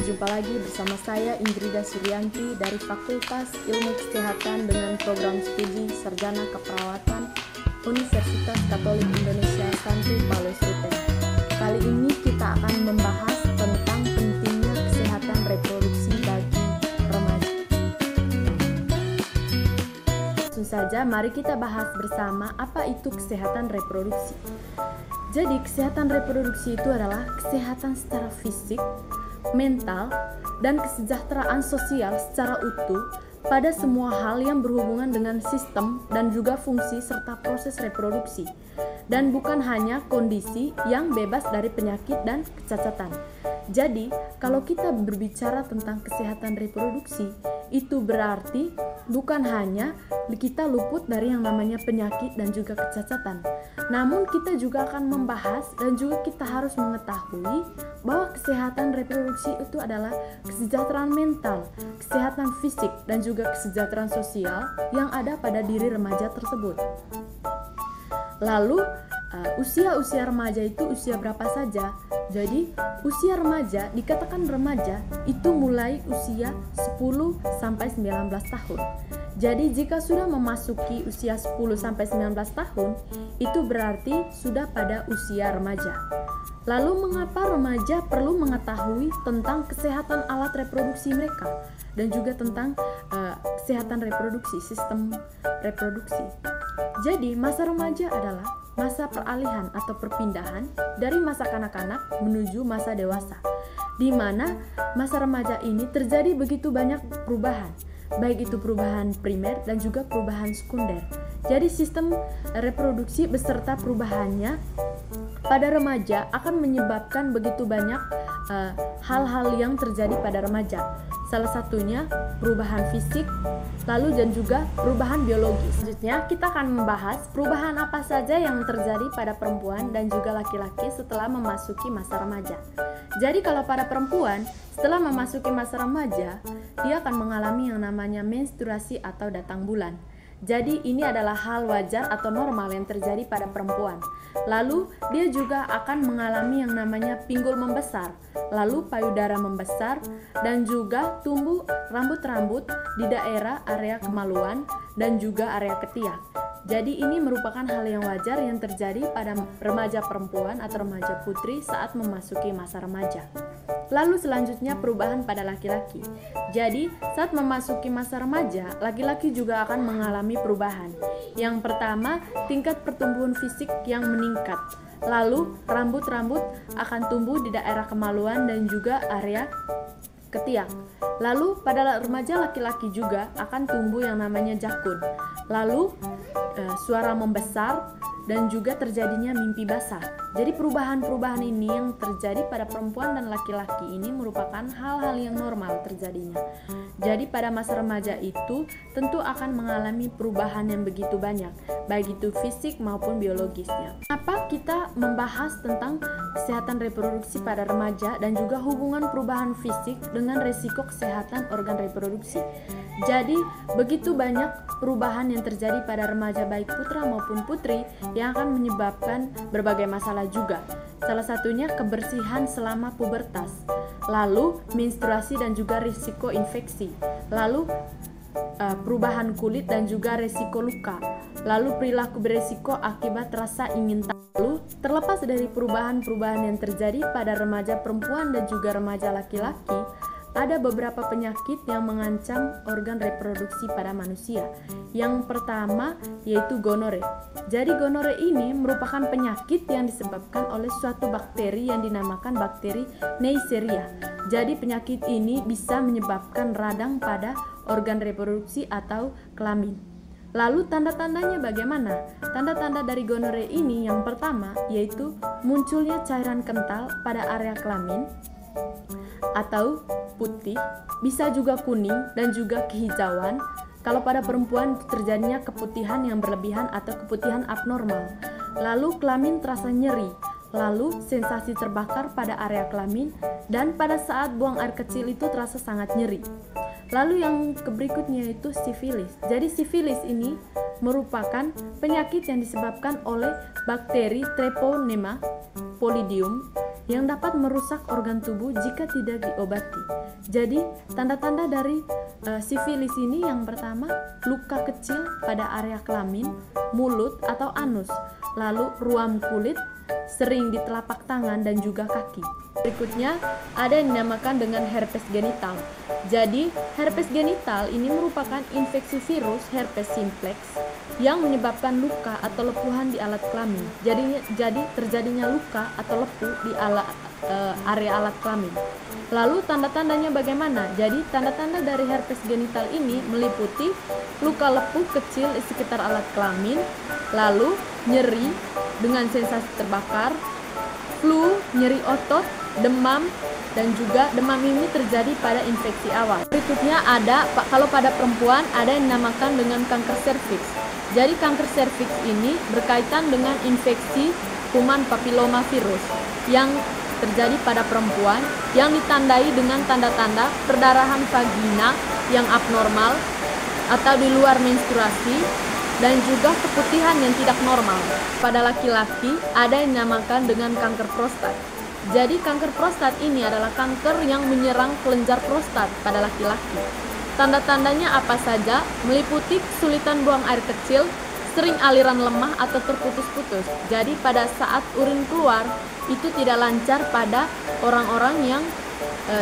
Jumpa lagi bersama saya Indrida Suryanti dari Fakultas Ilmu Kesehatan dengan program studi Sarjana Keperawatan Universitas Katolik Indonesia Santo Paulus Ruteng. Kali ini kita akan membahas tentang pentingnya kesehatan reproduksi bagi remaja. Langsung saja, mari kita bahas bersama apa itu kesehatan reproduksi. Jadi, kesehatan reproduksi itu adalah kesehatan secara fisik, mental, dan kesejahteraan sosial secara utuh pada semua hal yang berhubungan dengan sistem dan juga fungsi serta proses reproduksi, dan bukan hanya kondisi yang bebas dari penyakit dan kecacatan. Jadi, kalau kita berbicara tentang kesehatan reproduksi, itu berarti bukan hanya kita luput dari yang namanya penyakit dan juga kecacatan, namun kita juga akan membahas dan juga kita harus mengetahui bahwa kesehatan reproduksi itu adalah kesejahteraan mental, kesehatan fisik, dan juga kesejahteraan sosial yang ada pada diri remaja tersebut. Lalu, usia remaja itu usia berapa saja? Jadi, usia remaja, dikatakan remaja, itu mulai usia 10-19 tahun. Jadi, jika sudah memasuki usia 10-19 tahun, itu berarti sudah pada usia remaja. Lalu, mengapa remaja perlu mengetahui tentang kesehatan alat reproduksi mereka dan juga tentang kesehatan reproduksi, sistem reproduksi? Jadi, masa remaja adalah masa peralihan atau perpindahan dari masa kanak-kanak menuju masa dewasa, di mana masa remaja ini terjadi begitu banyak perubahan, baik itu perubahan primer dan juga perubahan sekunder. Jadi sistem reproduksi beserta perubahannya pada remaja akan menyebabkan begitu banyak hal-hal yang terjadi pada remaja. Salah satunya perubahan fisik, lalu dan juga perubahan biologis. Selanjutnya kita akan membahas perubahan apa saja yang terjadi pada perempuan dan juga laki-laki setelah memasuki masa remaja. Jadi kalau pada perempuan setelah memasuki masa remaja, dia akan mengalami yang namanya menstruasi atau datang bulan. Jadi ini adalah hal wajar atau normal yang terjadi pada perempuan. Lalu dia juga akan mengalami yang namanya pinggul membesar, lalu payudara membesar, dan juga tumbuh rambut-rambut di daerah area kemaluan dan juga area ketiak. Jadi ini merupakan hal yang wajar yang terjadi pada remaja perempuan atau remaja putri saat memasuki masa remaja. Lalu selanjutnya perubahan pada laki-laki. Jadi saat memasuki masa remaja, laki-laki juga akan mengalami perubahan. Yang pertama, tingkat pertumbuhan fisik yang meningkat. Lalu rambut-rambut akan tumbuh di daerah kemaluan dan juga area ketiak. Lalu pada remaja laki-laki juga akan tumbuh yang namanya jakun. Lalu suara membesar dan juga terjadinya mimpi basah. Jadi perubahan-perubahan ini yang terjadi pada perempuan dan laki-laki ini merupakan hal-hal yang normal terjadinya. Jadi pada masa remaja itu tentu akan mengalami perubahan yang begitu banyak, baik itu fisik maupun biologisnya. Kenapa kita membahas tentang kesehatan reproduksi pada remaja dan juga hubungan perubahan fisik dengan resiko kesehatan organ reproduksi? Jadi begitu banyak perubahan yang terjadi pada remaja baik putra maupun putri yang akan menyebabkan berbagai masalah juga. Salah satunya kebersihan selama pubertas, lalu menstruasi dan juga risiko infeksi, lalu perubahan kulit dan juga resiko luka, lalu perilaku beresiko akibat rasa ingin tahu. Terlepas dari perubahan-perubahan yang terjadi pada remaja perempuan dan juga remaja laki-laki, ada beberapa penyakit yang mengancam organ reproduksi pada manusia. Yang pertama yaitu gonore. Jadi gonore ini merupakan penyakit yang disebabkan oleh suatu bakteri yang dinamakan bakteri Neisseria. Jadi penyakit ini bisa menyebabkan radang pada organ reproduksi atau kelamin. Lalu tanda-tandanya bagaimana? Tanda-tanda dari gonore ini yang pertama yaitu munculnya cairan kental pada area kelamin atau putih, bisa juga kuning dan juga kehijauan. Kalau pada perempuan terjadinya keputihan yang berlebihan atau keputihan abnormal. Lalu kelamin terasa nyeri, lalu sensasi terbakar pada area kelamin, dan pada saat buang air kecil itu terasa sangat nyeri. Lalu yang berikutnya itu sifilis. Jadi sifilis ini merupakan penyakit yang disebabkan oleh bakteri Treponema pallidum yang dapat merusak organ tubuh jika tidak diobati. Jadi, tanda-tanda dari sifilis ini yang pertama, luka kecil pada area kelamin, mulut atau anus, lalu ruam kulit, sering di telapak tangan dan juga kaki. Berikutnya, ada yang dinamakan dengan herpes genital. Jadi, herpes genital ini merupakan infeksi virus herpes simplex yang menyebabkan luka atau lepuhan di alat kelamin. Jadi terjadinya luka atau lepuh di area alat kelamin. Lalu tanda-tandanya bagaimana? Jadi tanda-tanda dari herpes genital ini meliputi luka lepuh kecil di sekitar alat kelamin, lalu nyeri dengan sensasi terbakar, flu, nyeri otot, demam, dan juga demam ini terjadi pada infeksi awal. Berikutnya ada, kalau pada perempuan ada yang dinamakan dengan kanker serviks. Jadi kanker serviks ini berkaitan dengan infeksi kuman papiloma virus yang terjadi pada perempuan yang ditandai dengan tanda-tanda perdarahan vagina yang abnormal atau di luar menstruasi dan juga keputihan yang tidak normal. Pada laki-laki ada yang dinamakan dengan kanker prostat. Jadi kanker prostat ini adalah kanker yang menyerang kelenjar prostat pada laki-laki. Tanda-tandanya apa saja? Meliputi kesulitan buang air kecil, sering aliran lemah atau terputus-putus. Jadi pada saat urin keluar itu tidak lancar pada orang-orang yang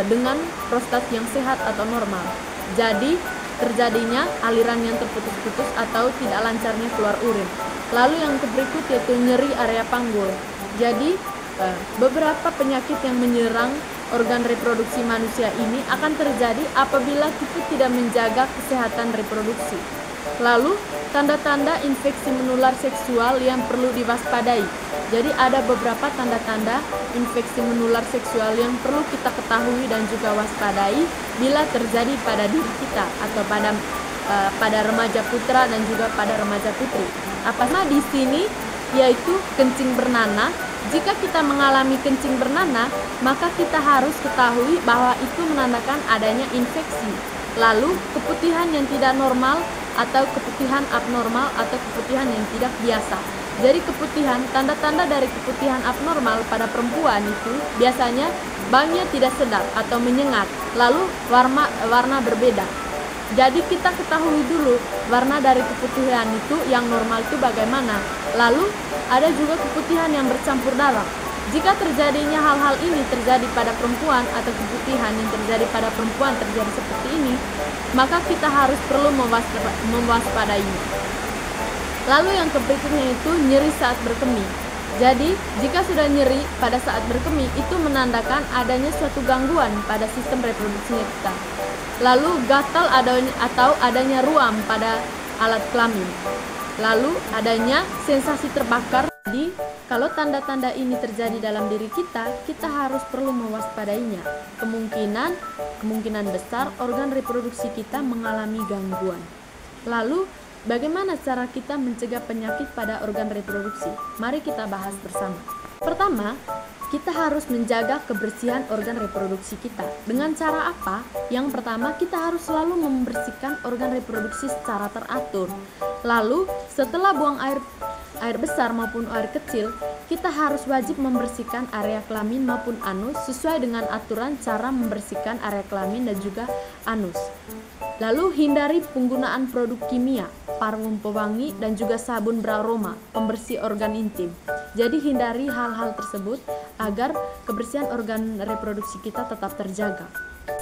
dengan prostat yang sehat atau normal. Jadi terjadinya aliran yang terputus-putus atau tidak lancarnya keluar urin. Lalu yang berikut yaitu nyeri area panggul. Jadi beberapa penyakit yang menyerang organ reproduksi manusia ini akan terjadi apabila kita tidak menjaga kesehatan reproduksi. Lalu, tanda-tanda infeksi menular seksual yang perlu diwaspadai. Jadi ada beberapa tanda-tanda infeksi menular seksual yang perlu kita ketahui dan juga waspadai bila terjadi pada diri kita atau pada remaja putra dan juga pada remaja putri. Apakah di sini yaitu kencing bernanah. Jika kita mengalami kencing bernanah, maka kita harus ketahui bahwa itu menandakan adanya infeksi. Lalu, keputihan yang tidak normal atau keputihan abnormal atau keputihan yang tidak biasa. Jadi keputihan, tanda-tanda dari keputihan abnormal pada perempuan itu biasanya baunya tidak sedap atau menyengat, lalu warna berbeda. Jadi kita ketahui dulu warna dari keputihan itu yang normal itu bagaimana. Lalu ada juga keputihan yang bercampur darah. Jika terjadinya hal-hal ini terjadi pada perempuan atau keputihan yang terjadi pada perempuan terjadi seperti ini, maka kita harus perlu mewaspadainya. Lalu yang berikutnya itu nyeri saat berkemih. Jadi jika sudah nyeri pada saat berkemih itu menandakan adanya suatu gangguan pada sistem reproduksinya kita. Lalu gatal atau adanya ruam pada alat kelamin. Lalu adanya sensasi terbakar. Jadi kalau tanda-tanda ini terjadi dalam diri kita harus perlu mewaspadainya. Kemungkinan besar organ reproduksi kita mengalami gangguan. Lalu bagaimana cara kita mencegah penyakit pada organ reproduksi? Mari kita bahas bersama. Pertama, kita harus menjaga kebersihan organ reproduksi kita. Dengan cara apa? Yang pertama, kita harus selalu membersihkan organ reproduksi secara teratur. Lalu, setelah buang air besar maupun air kecil, kita harus wajib membersihkan area kelamin maupun anus sesuai dengan aturan cara membersihkan area kelamin dan juga anus. Lalu hindari penggunaan produk kimia, parfum pewangi dan juga sabun beraroma, pembersih organ intim. Jadi hindari hal-hal tersebut agar kebersihan organ reproduksi kita tetap terjaga.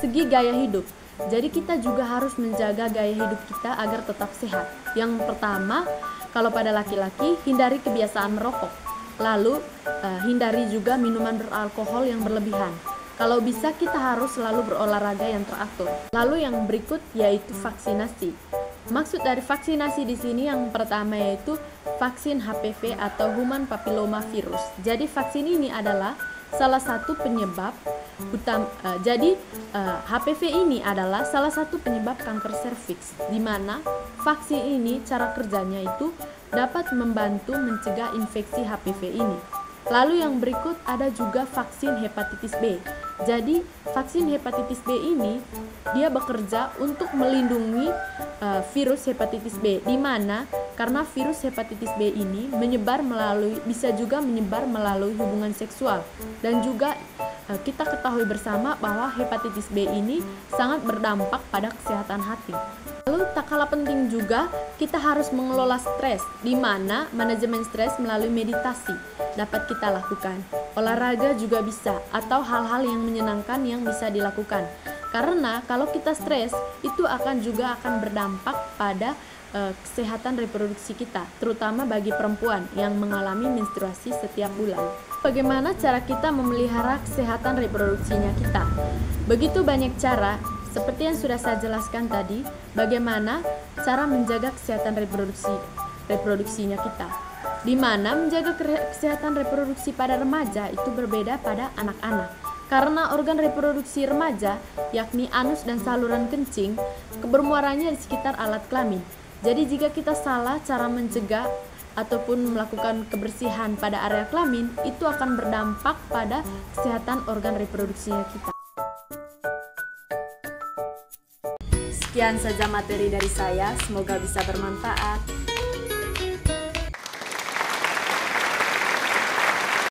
Segi gaya hidup. Jadi kita juga harus menjaga gaya hidup kita agar tetap sehat. Yang pertama, kalau pada laki-laki hindari kebiasaan merokok. Lalu hindari juga minuman beralkohol yang berlebihan. Kalau bisa kita harus selalu berolahraga yang teratur. Lalu yang berikut yaitu vaksinasi. Maksud dari vaksinasi di sini yang pertama yaitu vaksin HPV atau Human Papilloma Virus. Jadi vaksin ini adalah salah satu penyebab utama. HPV ini adalah salah satu penyebab kanker serviks, di mana vaksin ini cara kerjanya itu dapat membantu mencegah infeksi HPV ini. Lalu yang berikut ada juga vaksin hepatitis B. Jadi vaksin hepatitis B ini dia bekerja untuk melindungi virus hepatitis B, di mana karena virus hepatitis B ini bisa juga menyebar melalui hubungan seksual, dan juga kita ketahui bersama bahwa hepatitis B ini sangat berdampak pada kesehatan hati. Lalu tak kalah penting juga kita harus mengelola stres, di mana manajemen stres melalui meditasi dapat kita lakukan. Olahraga juga bisa, atau hal-hal yang menyenangkan yang bisa dilakukan. Karena kalau kita stres, itu akan berdampak pada kesehatan reproduksi kita, terutama bagi perempuan yang mengalami menstruasi setiap bulan. Bagaimana cara kita memelihara kesehatan reproduksinya kita? Begitu banyak cara, seperti yang sudah saya jelaskan tadi, bagaimana cara menjaga kesehatan reproduksinya kita. Di mana menjaga kesehatan reproduksi pada remaja itu berbeda pada anak-anak. Karena organ reproduksi remaja, yakni anus dan saluran kencing, bermuaranya di sekitar alat kelamin. Jadi jika kita salah cara mencegah ataupun melakukan kebersihan pada area kelamin, itu akan berdampak pada kesehatan organ reproduksinya kita. Sekian saja materi dari saya, semoga bisa bermanfaat.